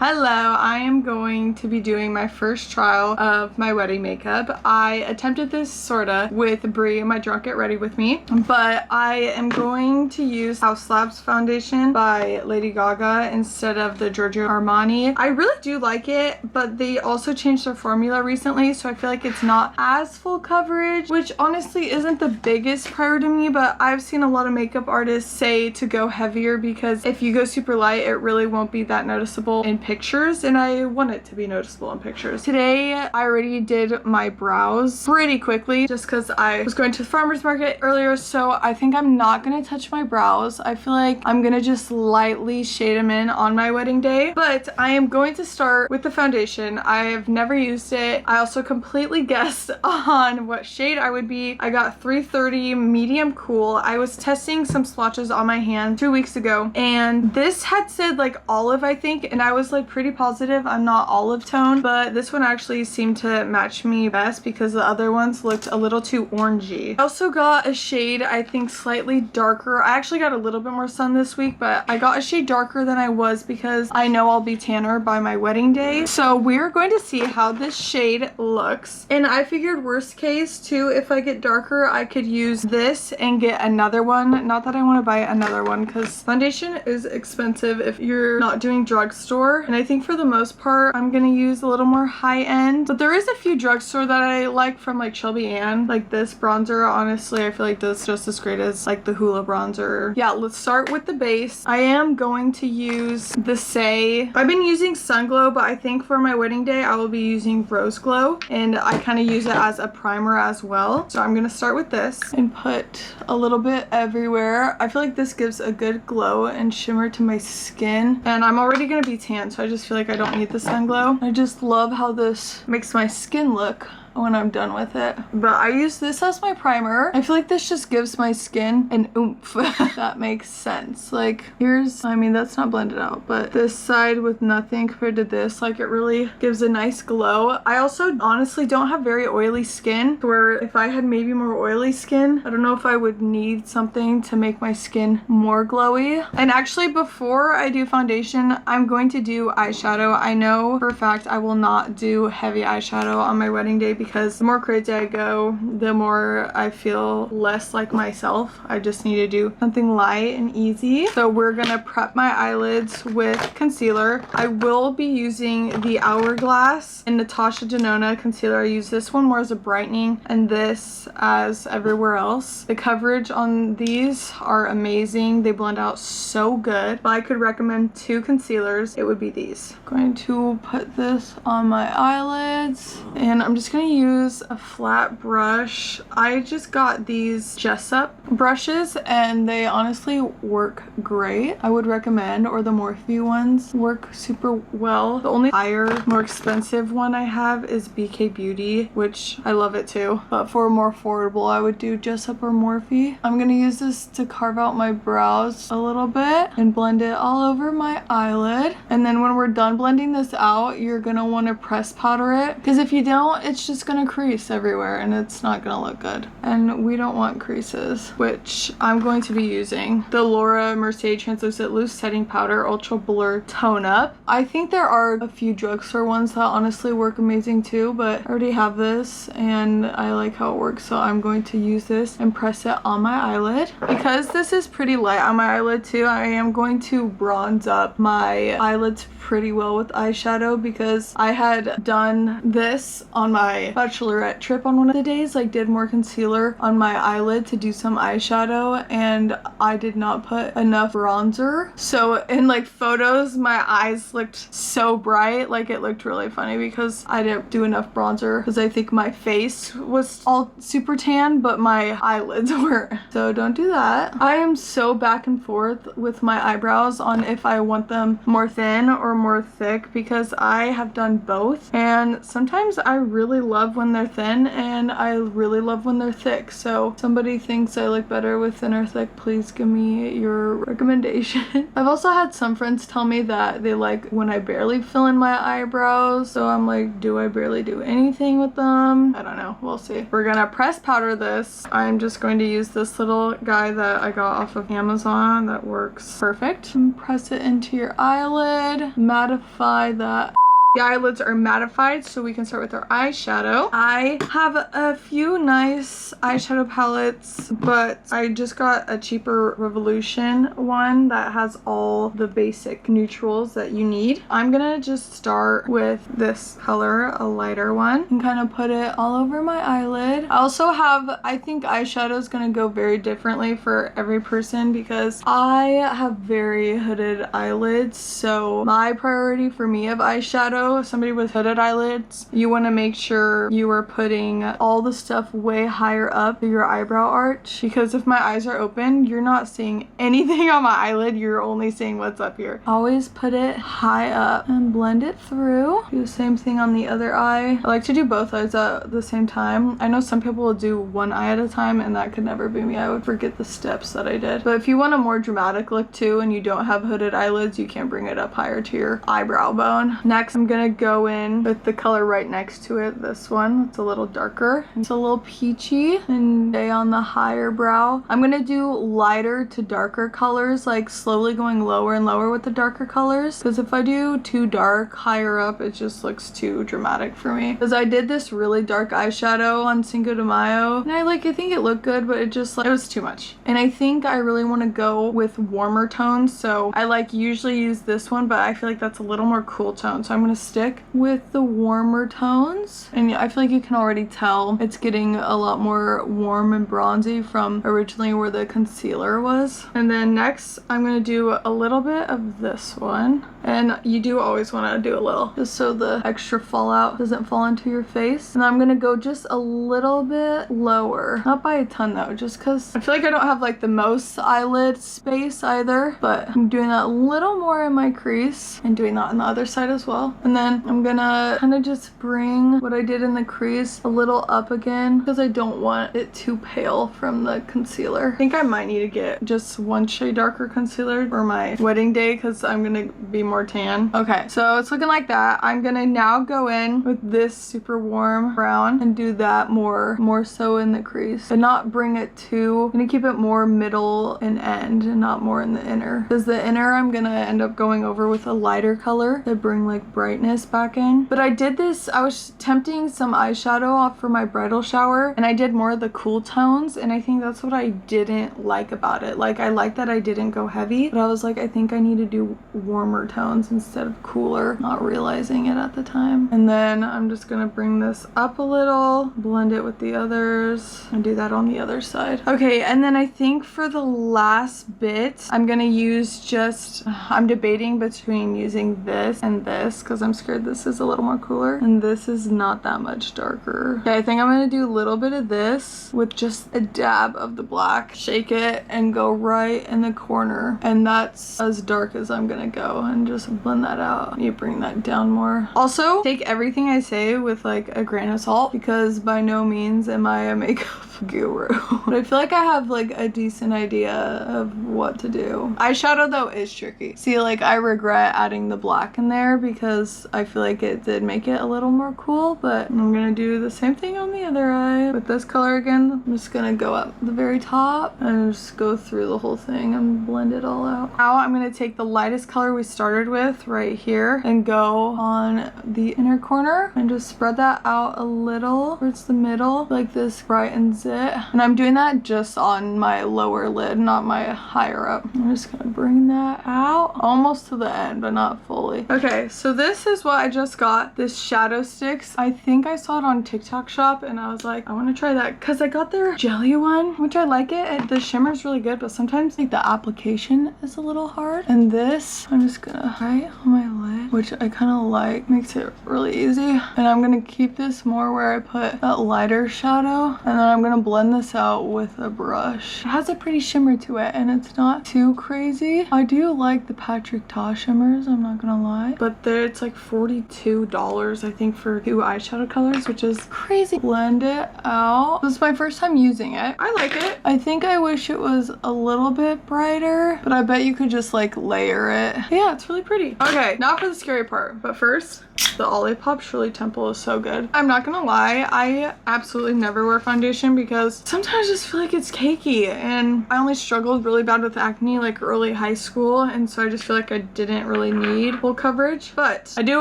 Hello, I am going to be doing my first trial of my wedding makeup. I attempted this sorta with Brie, my drunk Get Ready With Me, but I am going to use Haus Labs foundation by Lady Gaga instead of the Giorgio Armani. I really do like it, but they also changed their formula recently, so I feel like it's not as full coverage, which honestly isn't the biggest priority to me, but I've seen a lot of makeup artists say to go heavier because if you go super light, it really won't be that noticeable in pictures, and I want it to be noticeable in pictures. Today I already did my brows pretty quickly just because I was going to the farmer's market earlier, so I think I'm not gonna touch my brows. I feel like I'm gonna just lightly shade them in on my wedding day, but I am going to start with the foundation. I've never used it. I also completely guessed on what shade I would be. I got 330 medium cool. I was testing some swatches on my hand 2 weeks ago, and this had said like olive, I think, and I was like pretty positive I'm not olive tone, but this one actually seemed to match me best because the other ones looked a little too orangey. I also got a shade I think slightly darker. I actually got a little bit more sun this week, but I got a shade darker than I was because I know I'll be tanner by my wedding day. So we're going to see how this shade looks, and I figured worst case too, if I get darker I could use this and get another one. Not that I want to buy another one because foundation is expensive if you're not doing drugstore, and I think for the most part I'm gonna use a little more high end, but there is a few drugstore that I like from like Shelby Ann, like this bronzer. Honestly, I feel like this is just as great as like the Hoola bronzer. Yeah, let's start with the base. I am going to use the Saie. I've been using Sun Glow, but I think for my wedding day I will be using Rose Glow, and I kind of use it as a primer as well. So I'm gonna start with this and put a little bit everywhere. I feel like this gives a good glow and shimmer to my skin, and I'm already gonna be tan, so I just feel like I don't need the Sun Glow. I just love how this makes my skin look when I'm done with it. But I use this as my primer. I feel like this just gives my skin an oomph. That makes sense. Like here's, I mean that's not blended out, but this side with nothing compared to this, like it really gives a nice glow. I also honestly don't have very oily skin, where if I had maybe more oily skin, I don't know if I would need something to make my skin more glowy. And actually before I do foundation, I'm going to do eyeshadow. I know for a fact I will not do heavy eyeshadow on my wedding day because the more crazy I go, the more I feel less like myself. I just need to do something light and easy. So we're gonna prep my eyelids with concealer. I will be using the Hourglass and Natasha Denona concealer. I use this one more as a brightening and this as everywhere else. The coverage on these are amazing. They blend out so good. If I could recommend two concealers, it would be these. I'm going to put this on my eyelids, and I'm just gonna use a flat brush. I just got these Jessup brushes and they honestly work great. I would recommend, or the Morphe ones work super well. The only higher, more expensive one I have is BK Beauty, which I love it too, but for more affordable I would do Jessup or Morphe. I'm gonna use this to carve out my brows a little bit and blend it all over my eyelid, and then when we're done blending this out you're gonna want to press powder it, because if you don't it's just gonna crease everywhere and it's not gonna look good, and we don't want creases, which I'm going to be using the Laura Mercier Translucent Loose Setting Powder Ultra Blur Tone Up. I think there are a few drugstore ones that honestly work amazing too, but I already have this and I like how it works, so I'm going to use this and press it on my eyelid. Because this is pretty light on my eyelid too, I am going to bronze up my eyelids pretty well with eyeshadow, because I had done this on my bachelorette trip on one of the days, like did more concealer on my eyelid to do some eyeshadow, and I did not put enough bronzer. So in like photos my eyes looked so bright, like it looked really funny because I didn't do enough bronzer, because I think my face was all super tan but my eyelids weren't. So don't do that. I am so back and forth with my eyebrows on if I want them more thin or more thick, because I have done both, and sometimes I really love love when they're thin and I really love when they're thick. So if somebody thinks I look better with thin or thick, please give me your recommendation. I've also had some friends tell me that they like when I barely fill in my eyebrows. So I'm like, do I barely do anything with them? I don't know. We'll see. We're gonna press powder this. I'm just going to use this little guy that I got off of Amazon that works perfect. And press it into your eyelid. Mattify that. The eyelids are mattified, so we can start with our eyeshadow. I have a few nice eyeshadow palettes, but I just got a cheaper Revolution one that has all the basic neutrals that you need. I'm gonna just start with this color, a lighter one, and kind of put it all over my eyelid. I also have, I think eyeshadow is gonna go very differently for every person because I have very hooded eyelids, so my priority for me of eyeshadow, somebody with hooded eyelids, you want to make sure you are putting all the stuff way higher up your eyebrow arch, because if my eyes are open, you're not seeing anything on my eyelid, you're only seeing what's up here. Always put it high up and blend it through. Do the same thing on the other eye. I like to do both eyes at the same time. I know some people will do one eye at a time and that could never be me. I would forget the steps that I did. But if you want a more dramatic look too and you don't have hooded eyelids, you can bring it up higher to your eyebrow bone. Next, I'm gonna go in with the color right next to it, this one. It's a little darker. It's a little peachy and stay on the higher brow. I'm gonna do lighter to darker colors, like slowly going lower and lower with the darker colors, because if I do too dark higher up, it just looks too dramatic for me. Because I did this really dark eyeshadow on Cinco de Mayo and I think it looked good, but it just like, it was too much. And I think I really want to go with warmer tones, so I like usually use this one, but I feel like that's a little more cool tone, so I'm gonna stick with the warmer tones. And I feel like you can already tell it's getting a lot more warm and bronzy from originally where the concealer was. And then next I'm gonna do a little bit of this one, and you do always want to do a little just so the extra fallout doesn't fall into your face. And I'm gonna go just a little bit lower, not by a ton though, just because I feel like I don't have like the most eyelid space either, but I'm doing that a little more in my crease and doing that on the other side as well. And then I'm gonna kind of just bring what I did in the crease a little up again because I don't want it too pale from the concealer. I think I might need to get just one shade darker concealer for my wedding day because I'm gonna be more tan. Okay, so it's looking like that. I'm gonna now go in with this super warm brown and do that more so in the crease, and not bring it too, I'm gonna keep it more middle and end and not more in the inner, because the inner I'm gonna end up going over with a lighter color to bring like brightness back in. But I did this, I was tempting some eyeshadow off for my bridal shower and I did more of the cool tones, and I think that's what I didn't like about it. Like I like that I didn't go heavy, but I was like, I think I need to do warmer tones instead of cooler, not realizing it at the time. And then I'm just gonna bring this up a little, blend it with the others, and do that on the other side. Okay, and then I think for the last bit, I'm gonna use just, I'm debating between using this and this because I'm scared this is a little more cooler and this is not that much darker. Okay, I think I'm gonna do a little bit of this with just a dab of the black, shake it and go right in the corner, and that's as dark as I'm gonna go, and just blend that out. You bring that down more. Also, take everything I say with like a grain of salt because by no means am I a makeup guru. But I feel like I have like a decent idea of what to do. Eyeshadow though is tricky. See, like I regret adding the black in there because I feel like it did make it a little more cool, but I'm gonna do the same thing on the other eye with this color again. I'm just gonna go up the very top and just go through the whole thing and blend it all out. Now I'm gonna take the lightest color we started with right here and go on the inner corner and just spread that out a little towards the middle, like this brightens it. And I'm doing that just on my lower lid, not my higher up. I'm just gonna bring that out almost to the end, but not fully. Okay, so this is what I just got, this shadow sticks. I think I saw it on TikTok shop and I was like, I want to try that because I got their jelly one, which I like it. The shimmer is really good, but sometimes like the application is a little hard. And this, I'm just gonna right on my lid, which I kind of like, makes it really easy. And I'm gonna keep this more where I put that lighter shadow, and then I'm gonna gonna blend this out with a brush. It has a pretty shimmer to it and it's not too crazy. I do like the Patrick Ta shimmers, I'm not gonna lie. But it's like $42 I think for 2 eyeshadow colors, which is crazy. Blend it out. This is my first time using it. I like it. I think I wish it was a little bit brighter, but I bet you could just like layer it. Yeah, it's really pretty. Okay, now for the scary part. But first, the Olipop Shirley Temple is so good. I'm not gonna lie, I absolutely never wear foundation because sometimes I just feel like it's cakey, and I only struggled really bad with acne like early high school, and so I just feel like I didn't really need full coverage. But I do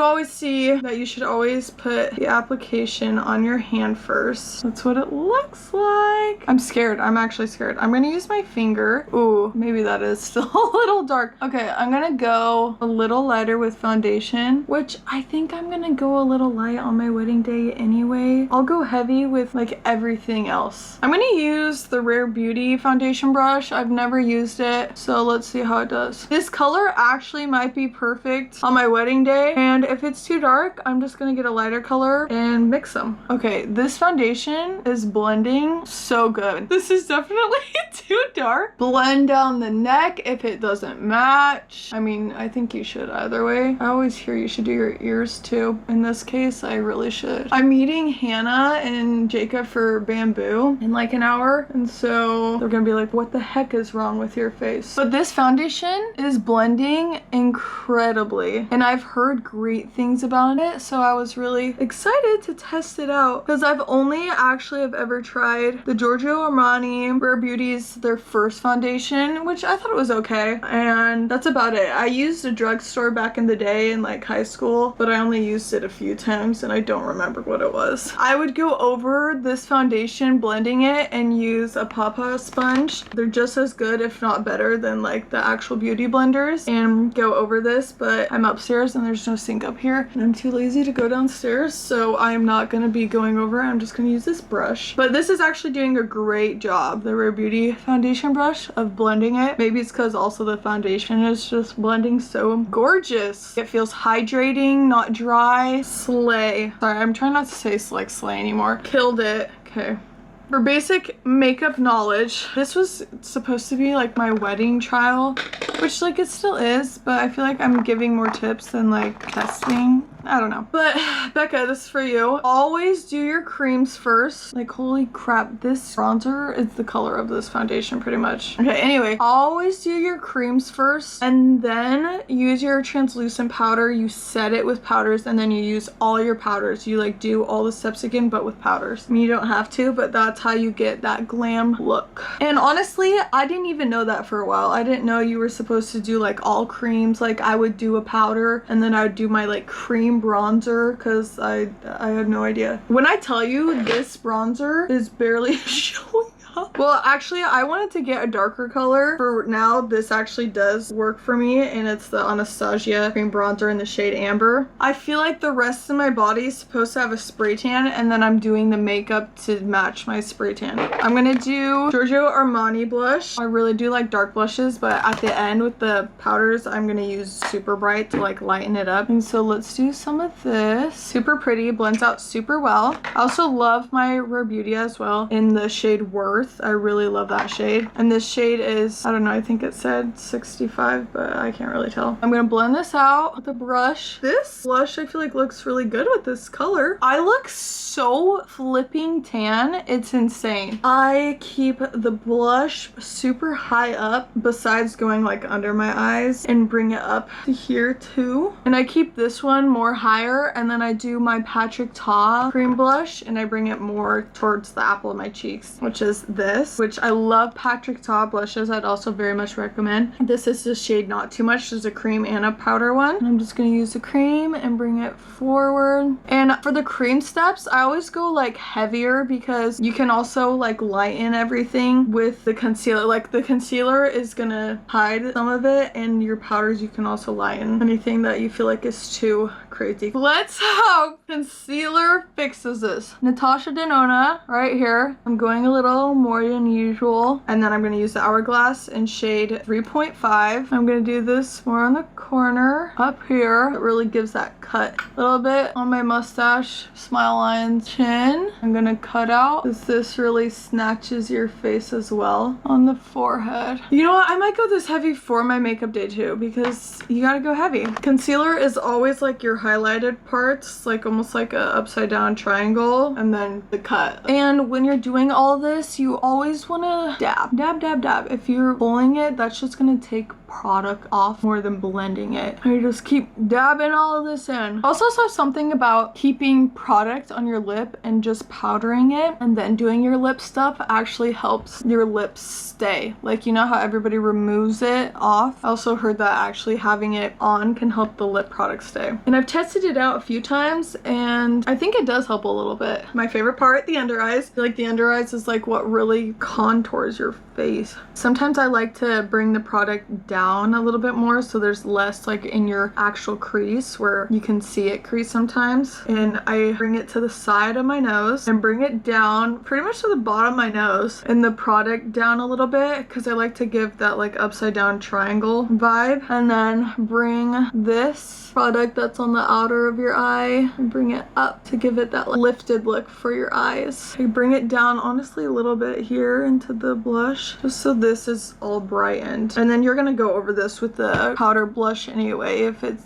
always see that you should always put the application on your hand first. That's what it looks like. I'm scared. I'm actually scared. I'm gonna use my finger. Ooh, maybe that is still a little dark. Okay, I'm gonna go a little lighter with foundation, which I think I'm gonna go a little light on my wedding day anyway. I'll go heavy with like everything else. I'm gonna use the Rare Beauty foundation brush. I've never used it, so let's see how it does. This color actually might be perfect on my wedding day, and if it's too dark, I'm just gonna get a lighter color and mix them. Okay, this foundation is blending so good. This is definitely too dark. Blend down the neck if it doesn't match. I mean, I think you should either way. I always hear you should do your ears too. In this case, I really should. I'm meeting Hannah and Jacob for Bamboo in like an hour, and so they're gonna be like, what the heck is wrong with your face? But this foundation is blending incredibly, and I've heard great things about it, so I was really excited to test it out because I've only actually have ever tried the Giorgio Armani Rare Beauty's their first foundation, which I thought it was okay, and that's about it. I used a drugstore back in the day in like high school, but I only used it a few times and I don't remember what it was. I would go over this foundation blending it and use a Papa sponge. They're just as good, if not better, than like the actual beauty blenders, and go over this, but I'm upstairs and there's no sink up here and I'm too lazy to go downstairs, so I'm not gonna be going over. I'm just gonna use this brush. But this is actually doing a great job, the Rare Beauty foundation brush, of blending it. Maybe it's because also the foundation is just blending so gorgeous. It feels hydrating, not dry. Slay. Sorry, I'm trying not to say like slay anymore. Killed it. Okay. For basic makeup knowledge, this was supposed to be like my wedding trial, which like it still is, but I feel like I'm giving more tips than like testing. I don't know. But Becca, this is for you. Always do your creams first. Like, holy crap, this bronzer is the color of this foundation pretty much. Okay, anyway, always do your creams first and then use your translucent powder. You set it with powders and then you use all your powders. You like do all the steps again, but with powders. I mean, you don't have to, but that's how you get that glam look. And honestly, I didn't even know that for a while. I didn't know you were supposed to do like all creams. Like I would do a powder and then I would do my like cream bronzer because I had no idea. When I tell you this bronzer is barely showing up. Well, actually, I wanted to get a darker color. For now, this actually does work for me, and it's the Anastasia cream bronzer in the shade Amber. I feel like the rest of my body is supposed to have a spray tan, and then I'm doing the makeup to match my spray tan. I'm gonna do Giorgio Armani blush. I really do like dark blushes, but at the end with the powders, I'm gonna use Super Bright to like lighten it up. And so let's do some of this. Super pretty, blends out super well. I also love my Rare Beauty as well in the shade Worth. I really love that shade. And this shade is, I don't know, I think it said 65, but I can't really tell. I'm gonna blend this out with a brush. This blush I feel like looks really good with this color. I look so flipping tan. It's insane. I keep the blush super high up besides going like under my eyes and bring it up to here too. And I keep this one more higher, and then I do my Patrick Ta cream blush and I bring it more towards the apple of my cheeks, which is this, which I love Patrick Ta blushes. I'd also very much recommend. This is the shade Not Too Much. There's a cream and a powder one. And I'm just gonna use the cream and bring it forward. And for the cream steps, I always go like heavier because you can also like lighten everything with the concealer. Like the concealer is gonna hide some of it, and your powders you can also lighten anything that you feel like is too crazy. Let's hope concealer fixes this. Natasha Denona right here. I'm going a little more than usual. And then I'm going to use the Hourglass in shade 3.5. I'm going to do this more on the corner up here. It really gives that cut. A little bit on my mustache, smile lines, chin. I'm going to cut out because this really snatches your face as well on the forehead. You know what? I might go this heavy for my makeup day too because you got to go heavy. Concealer is always like your highlighted parts, like almost like a upside down triangle, and then the cut. And when you're doing all this, you always want to dab, dab, dab, dab. If you're pulling it, that's just going to take product off more than blending it. I just keep dabbing all of this in. Also saw something about keeping product on your lip and just powdering it and then doing your lip stuff actually helps your lips stay. Like, you know how everybody removes it off? I also heard that actually having it on can help the lip product stay. And I've tested it out a few times and I think it does help a little bit. My favorite part, the under eyes. I feel like the under eyes is like what really contours your face. Sometimes I like to bring the product down a little bit more so there's less like in your actual crease where you can see it crease sometimes. And I bring it to the side of my nose and bring it down pretty much to the bottom of my nose and the product down a little bit because I like to give that like upside down triangle vibe. And then bring this product that's on the outer of your eye and bring it up to give it that like, lifted look for your eyes. I bring it down honestly a little bit here into the blush just so this is all brightened. And then you're gonna go over this with the powder blush anyway if it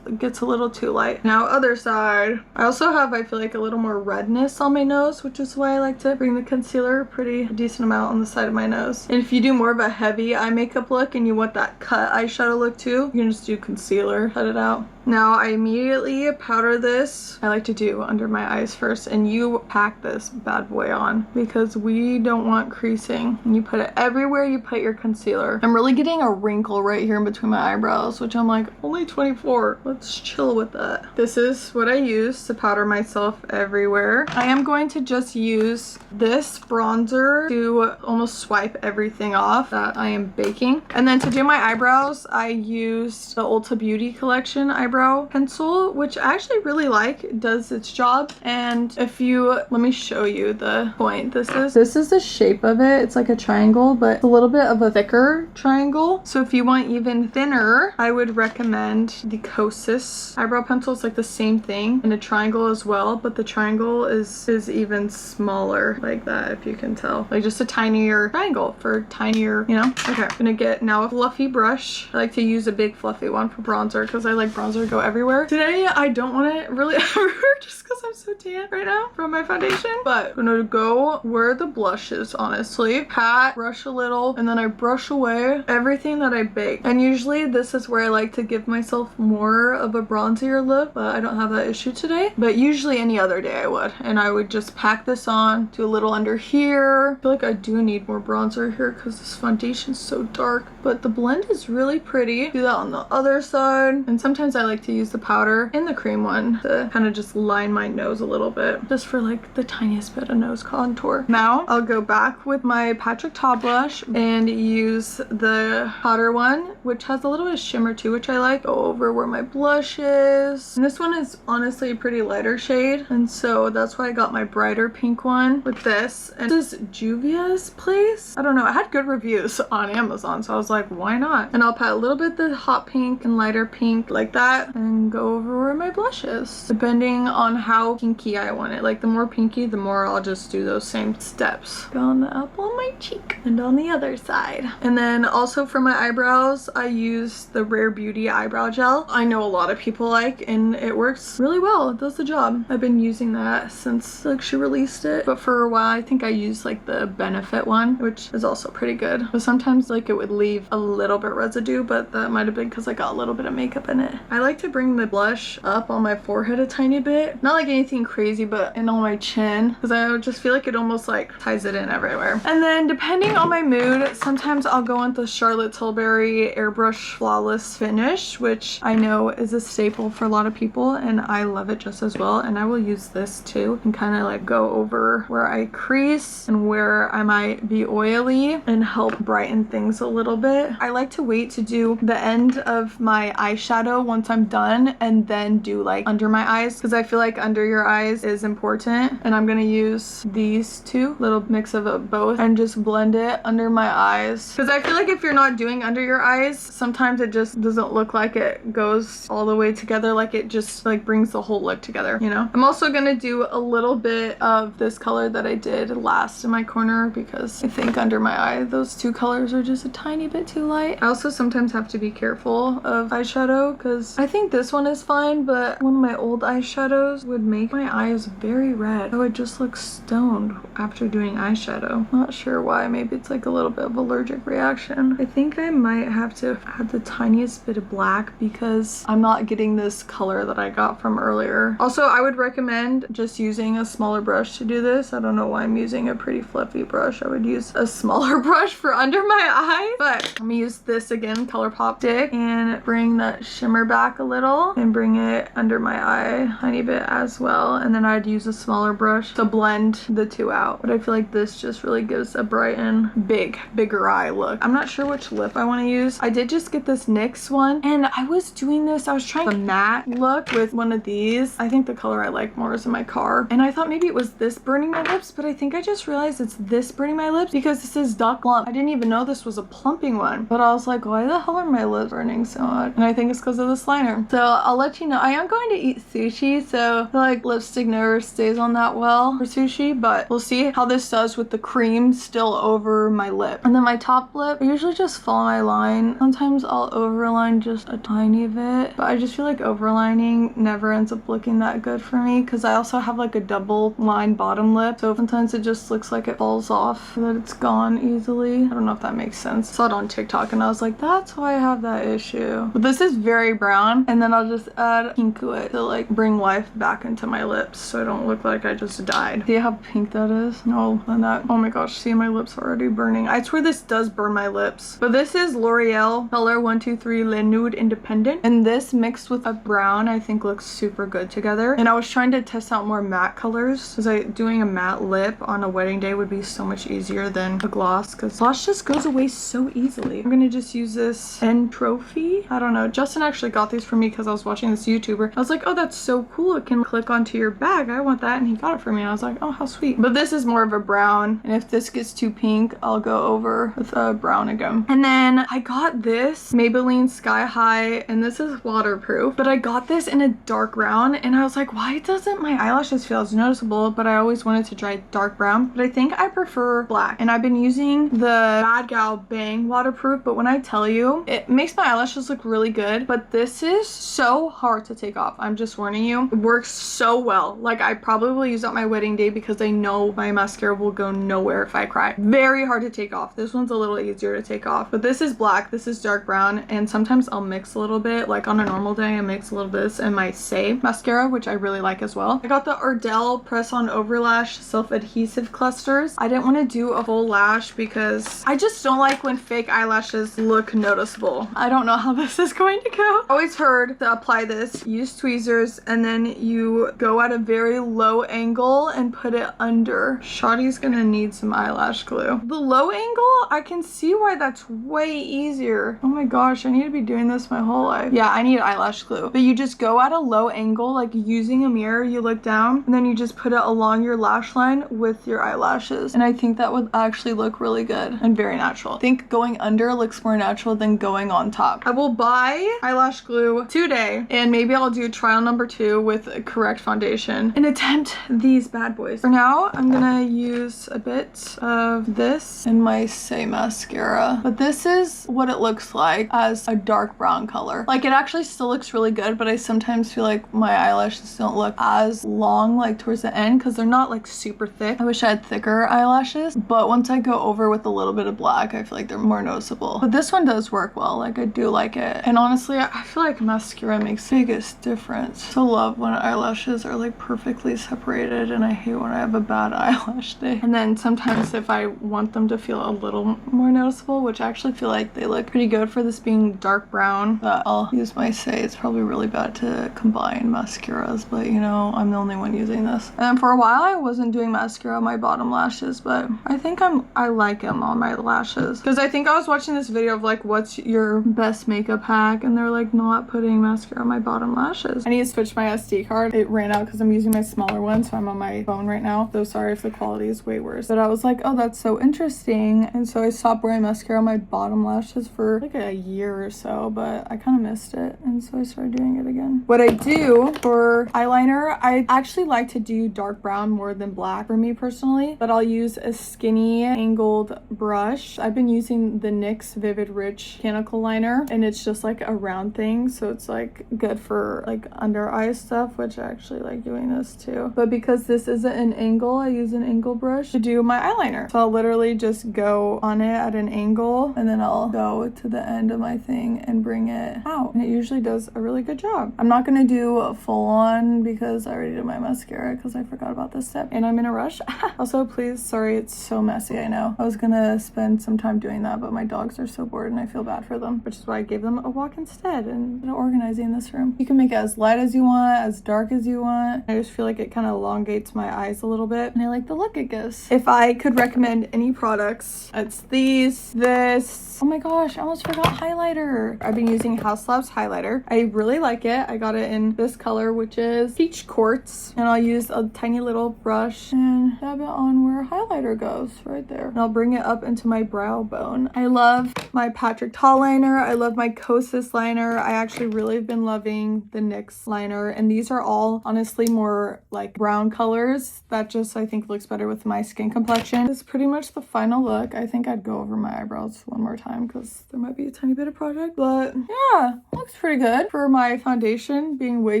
gets a little too light. Now other side. I also have, I feel like, a little more redness on my nose, which is why I like to bring the concealer pretty decent amount on the side of my nose. And if you do more of a heavy eye makeup look and you want that cut eyeshadow look too, you can just do concealer, cut it out. Now I immediately powder this. I like to do under my eyes first, and you pack this bad boy on because we don't want creasing. And you put it everywhere you put your concealer. I'm really getting a wrinkle right here in between my eyebrows, which I'm like, only 24. Let's chill with that. This is what I use to powder myself everywhere. I am going to just use this bronzer to almost swipe everything off that I am baking. And then to do my eyebrows, I used the Ulta Beauty Collection eyebrow pencil, which I actually really like. It does its job. And if you, let me show you the point. This is the shape of it. It's like a triangle, but it's a little bit of a thicker triangle. So if you want even thinner, I would recommend the Kosas eyebrow pencil. It's like the same thing in a triangle as well, but the triangle is even smaller like that, if you can tell. Like just a tinier triangle for tinier, you know? Okay, I'm gonna get now a fluffy brush. I like to use a big fluffy one for bronzer because I like bronzer to go everywhere. Today, I don't want it really everywhere just because I'm so tan right now from my foundation, but I'm gonna go where the blush is, honestly. Pat, brush a little, and then I brush away everything that I bake. And usually this is where I like to give myself more of a bronzier look, but I don't have that issue today. But usually any other day I would. And I would just pack this on, do a little under here. I feel like I do need more bronzer here because this foundation's so dark, but the blend is really pretty. Do that on the other side. And sometimes I like to use the powder and the cream one to kind of just line my nose a little bit, just for like the tiniest bit of nose contour. Now I'll go back with my Patrick Ta blush and use the powder one, which has a little bit of shimmer too, which I like. Go over where my blush is. And this one is honestly a pretty lighter shade, and so that's why I got my brighter pink one with this. And this is Juvia's Place. I don't know, I had good reviews on Amazon, so I was like, why not? And I'll pat a little bit the hot pink and lighter pink like that and go over where my blush is, depending on how pinky I want it. Like the more pinky, the more I'll just do those same steps. Go on the apple of my cheek and on the other side. And then also for my eyebrows, I use the Rare Beauty eyebrow gel. I know a lot of people like, and it works really well. It does the job. I've been using that since like she released it, but for a while I think I used like the Benefit one, which is also pretty good. But sometimes like it would leave a little bit residue, but that might have been because I got a little bit of makeup in it. I like to bring the blush up on my forehead a tiny bit. Not like anything crazy, but in on my chin, because I just feel like it almost like ties it in everywhere. And then depending on my mood, sometimes I'll go into Charlotte Tilbury Airbrush Flawless Finish, which I know is a staple for a lot of people, and I love it just as well. And I will use this too and kind of like go over where I crease and where I might be oily and help brighten things a little bit. I like to wait to do the end of my eyeshadow once I'm I'm done and then do like under my eyes, because I feel like under your eyes is important. And I'm gonna use these two, little mix of both, and just blend it under my eyes, because I feel like if you're not doing under your eyes, sometimes it just doesn't look like it goes all the way together, like it just like brings the whole look together, you know. I'm also gonna do a little bit of this color that I did last in my corner, because I think under my eye those two colors are just a tiny bit too light. I also sometimes have to be careful of eyeshadow, because I think this one is fine, but one of my old eyeshadows would make my eyes very red. I would just look stoned after doing eyeshadow. Not sure why. Maybe it's like a little bit of allergic reaction. I think I might have to add the tiniest bit of black, because I'm not getting this color that I got from earlier. Also, I would recommend just using a smaller brush to do this. I don't know why I'm using a pretty fluffy brush. I would use a smaller brush for under my eye, but I'm gonna use this again, ColourPop stick, and bring that shimmer back a little and bring it under my eye a tiny bit as well. And then I'd use a smaller brush to blend the two out. But I feel like this just really gives a bright and bigger eye look. I'm not sure which lip I want to use. I did just get this NYX one, and I was doing this, I was trying a matte look with one of these. I think the color I like more is in my car, and I thought maybe it was this burning my lips, but I think I just realized it's this burning my lips, because this is Duck Plump. I didn't even know this was a plumping one, but I was like, why the hell are my lips burning so much? And I think it's because of this liner. So I'll let you know. I am going to eat sushi, so I feel like lipstick never stays on that well for sushi, but we'll see how this does with the cream still over my lip. And then my top lip, I usually just follow my line. Sometimes I'll overline just a tiny bit, but I just feel like overlining never ends up looking that good for me, because I also have like a double line bottom lip, so sometimes it just looks like it falls off, that it's gone easily. I don't know if that makes sense. I saw it on TikTok and I was like, that's why I have that issue. But this is very brown, and then I'll just add pink to it to like bring life back into my lips so I don't look like I just died. See how pink that is? No, and that, oh my gosh, see, my lips are already burning. I swear this does burn my lips. But this is L'Oreal Color 123 Le Nude Independent, and this mixed with a brown I think looks super good together. And I was trying to test out more matte colors, because doing a matte lip on a wedding day would be so much easier than a gloss, because gloss just goes away so easily. I'm gonna just use this End Trophy. I don't know, Justin actually got these for me because I was watching this YouTuber. I was like, oh, that's so cool, it can click onto your bag, I want that, and he got it for me, and I was like, oh, how sweet. But this is more of a brown, and if this gets too pink, I'll go over with a brown again. And then I got this Maybelline Sky High, and this is waterproof, but I got this in a dark brown, and I was like, why doesn't my eyelashes feel as noticeable? But I always wanted to try dark brown, but I think I prefer black. And I've been using the Bad Gal Bang waterproof, but when I tell you, it makes my eyelashes look really good, but this is so hard to take off. I'm just warning you. It works so well. Like, I probably will use it on my wedding day, because I know my mascara will go nowhere if I cry. Very hard to take off. This one's a little easier to take off, but this is black, this is dark brown, and sometimes I'll mix a little bit. Like on a normal day, I mix a little bit of this and my Say mascara, which I really like as well. I got the Ardell Press On Overlash Self-Adhesive Clusters. I didn't want to do a full lash because I just don't like when fake eyelashes look noticeable. I don't know how this is going to go. I always heard to apply this, use tweezers, and then you go at a very low angle and put it under. Shawty's gonna need some eyelash glue. The low angle, I can see why that's way easier. Oh my gosh, I need to be doing this my whole life. Yeah, I need eyelash glue. But you just go at a low angle, like using a mirror, you look down, and then you just put it along your lash line with your eyelashes. And I think that would actually look really good and very natural. I think going under looks more natural than going on top. I will buy eyelash glue today, and maybe I'll do trial number 2 with a correct foundation and attempt these bad boys. For now, I'm gonna use a bit of this in my Say mascara. But this is what it looks like as a dark brown color. Like, it actually still looks really good, but I sometimes feel like my eyelashes don't look as long like towards the end, because they're not like super thick. I wish I had thicker eyelashes, but once I go over with a little bit of black, I feel like they're more noticeable. But this one does work well. Like, I do like it. And honestly, I feel like mascara makes the biggest difference. So love when eyelashes are like perfectly separated, and I hate when I have a bad eyelash day. And then sometimes if I want them to feel a little more noticeable, which I actually feel like they look pretty good for this being dark brown, but I'll use my Say. It's probably really bad to combine mascaras, but you know, I'm the only one using this. And for a while I wasn't doing mascara on my bottom lashes, but I think I like them on my lashes, because I think I was watching this video of like, what's your best makeup hack, and they're like, not putting mascara on my bottom lashes. I need to switch my SD card. It ran out because I'm using my smaller one, so I'm on my phone right now. So sorry if the quality is way worse. But I was like, oh, that's so interesting. And so I stopped wearing mascara on my bottom lashes for like a year or so, but I kind of missed it. And so I started doing it again. What I do for eyeliner, I actually like to do dark brown more than black for me personally, but I'll use a skinny angled brush. I've been using the NYX Vivid Rich Mechanical Liner, and it's just like a round thing, so it's like good for like under eye stuff, which I actually like doing this too. But because this isn't an angle, I use an angle brush to do my eyeliner. So I'll literally just go on it at an angle, and then I'll go to the end of my thing and bring it out, and it usually does a really good job. I'm not gonna do a full on because I already did my mascara because I forgot about this step and I'm in a rush. Also, please, sorry, it's so messy, I know. I was gonna spend some time doing that, but my dogs are so bored and I feel bad for them, which is why I gave them a walk instead and organizing this room. You can make it as light as you want, as dark as you want. I just feel like it kind of elongates my eyes a little bit, and I like the look it gives. If I could recommend any products, it's this. Oh my gosh, I almost forgot highlighter. I've been using Haus Labs highlighter. I really like it. I got it in this color, which is Peach Quartz, and I'll use a tiny little brush and dab it on where highlighter goes, right there. And I'll bring it up into my brow bone. I love my Patrick Ta liner. I love my Kosas liner. I actually really have been loving the NYX liner, and these are all honestly more like brown colors that just I think looks better with my skin complexion. This is pretty much the final look. I think I'd go over my eyebrows one more time because there might be a tiny bit of product, but yeah, looks pretty good for my foundation being way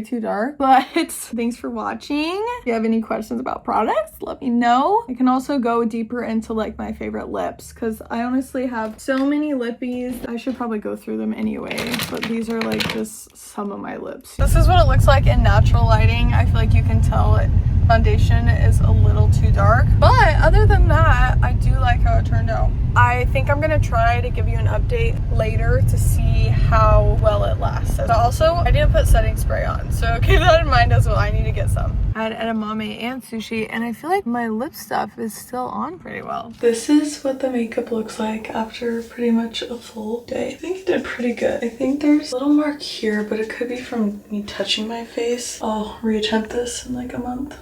too dark. But thanks for watching. If you have any questions about products, let me know. I can also go deeper into like my favorite lips because I honestly have so many lippies. I should probably go through them anyway, but these are like just some of my lips. This is what it looks like in natural lighting. I feel like you can tell it foundation is a little too dark, but other than that, I do like how it turned out. I think I'm gonna try to give you an update later to see how well it lasts. But also, I didn't put setting spray on, so keep that in mind as well. I need to get some. I had edamame and sushi, and I feel like my lip stuff is still on pretty well. This is what the makeup looks like after pretty much a full day. I think it did pretty good. I think there's a little mark here, but it could be from me touching my face. I'll reattempt this in like a month.